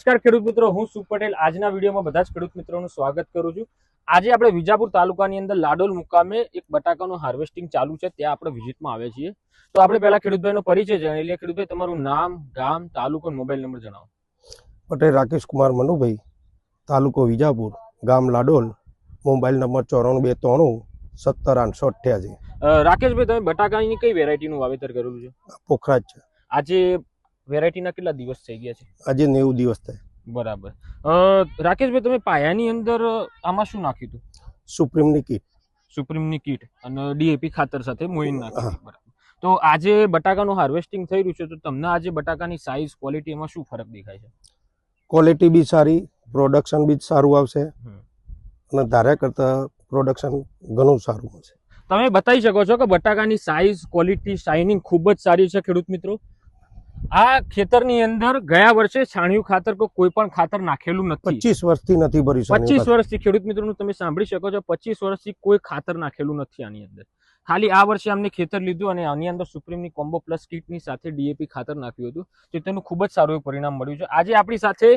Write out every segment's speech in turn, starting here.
નમસ્કાર ખેડૂત મિત્રો, હું સુખ પટેલ આજના વિડીયોમાં બધા જ ખેડૂત મિત્રોનું સ્વાગત કરું છું। આજે આપણે વિજાપુર તાલુકાની અંદર લાડોલ મુકામે એક બટાકાનું હાર્વેસ્ટિંગ ચાલુ છે, ત્યાં આપણે વિઝિટમાં આવ્યા છીએ। તો આપણે પહેલા ખેડૂતભાઈનો પરિચય જાણી લઈએ। ખેડૂતભાઈ, તમારું નામ, ગામ, તાલુકો અને મોબાઈલ નંબર જણાવો। પટેલ રાકેશ કુમાર મનુભાઈ, તાલુકો વિજાપુર, ગામ લાડોલ, મોબાઈલ નંબર 9493 17 888। રાકેશભાઈ, તમે બટાકાની કઈ વેરાયટીનું વાવેતર કરેલું છે? પોખરાજ છે। આજે વેરાયટીના કેટલા દિવસ થઈ ગયા છે? આજે 90 દિવસ થાય। બરાબર। રાકેશભાઈ, તમે પાયાની અંદર આમાં શું નાખ્યું હતું? સુપ્રીમની કીટ, સુપ્રીમની કીટ અને ડીએપી ખાતર સાથે મોઈન નાખ્યું। બરાબર। તો આજે બટાકાનું હાર્વેસ્ટિંગ થઈ રહ્યું છે, તો તમને આજે બટાકાની સાઈઝ, ક્વોલિટી એમાં શું ફરક દેખાય છે? ક્વોલિટી બી સારી, પ્રોડક્શન બી સારું આવશે અને ધાર્યા કરતા પ્રોડક્શન ઘણું સારું મળશે। તમે બતાવી શકો છો કે બટાકાની સાઈઝ, ક્વોલિટી, શાઇનિંગ ખૂબ જ સારી છે। ખેડૂત મિત્રો, આ ખેતરની અંદર ગયા વર્ષે છાણિયું ખાતર કોઈ પણ ખાતર નાખેલું નથી। 25 વર્ષથી નથી ભરી 25 વર્ષથી ખેડૂત મિત્રોનું તમે સાંભળી શકો છો, 25 વર્ષથી કોઈ ખાતર નાખેલું નથી આની અંદર। ખાલી આ વર્ષે અમને ખેતર લીધું અને આની અંદર સુપ્રીમની કોમ્બો પ્લસ કીટની સાથે ડીએપી ખાતર નાખ્યું હતું, તો તેનું ખૂબ જ સારું પરિણામ મળ્યું છે। આજે આપણી સાથે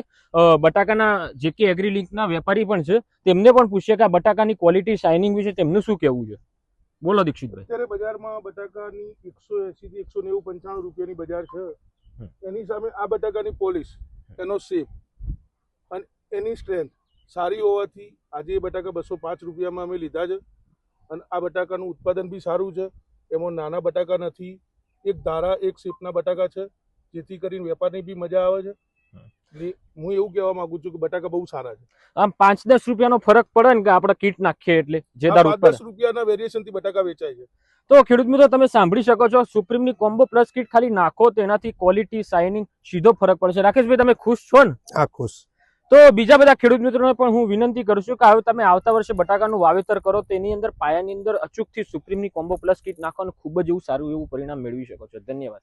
બટાકાના જેકે એગ્રી લિંકના વેપારી પણ છે, તેમને પણ પૂછીએ કે આ બટાકાની ક્વોલિટી, શાઇનિંગ વિશે તેમનું શું કહેવું છે। બોલો દીક્ષિતભાઈ। અત્યારે બજારમાં બટાકાની 180 થી 190 95 રૂપિયાની બજાર છે। એની સામે આ બટાકાની પોલિશ, એનો શેપ અને એની સ્ટ્રેન્થ સારી હોવાથી આજે એ બટાકા 205 રૂપિયામાં અમે લીધા છે। અને આ બટાકાનું ઉત્પાદન બી સારું છે, એમાં નાના બટાકા નથી, એક ધારા એક શેપના બટાકા છે, જેથી કરીને વેપારની બી મજા આવે છે। હું એવું કહેવા માંગુ છું કે બટાકા બહુ સારા છે। આમ 5-10 રૂપિયાનો ફરક પડે ને કે આપણે કીટ નાખીએ એટલે જે દર 10 રૂપિયાના વેરિએશનથી બટાકા વેચાય છે। તો ખેડૂત મિત્રો, તમે સાંભળી શકો છો, સુપ્રીમની કોમ્બો પ્લસ કીટ ખાલી નાખો તો એનાથી ક્વોલિટી, શાઇનિંગ સીધો ફરક પડે છે। રાકેશભાઈ, તમે ખુશ છો ને? આ ખુશ। તો બીજા બધા ખેડૂત મિત્રોને પણ હું વિનંતી કરું છું કે હવે તમે આવતા વર્ષે બટાકાનું વાવેતર કરો, તેની અંદર પાયાની અંદર અચૂકથી સુપ્રીમની કોમ્બો પ્લસ કીટ નાખવાનું ખૂબ જ એવું સારું એવું પરિણામ મેળવી શકો છો। ધન્યવાદ।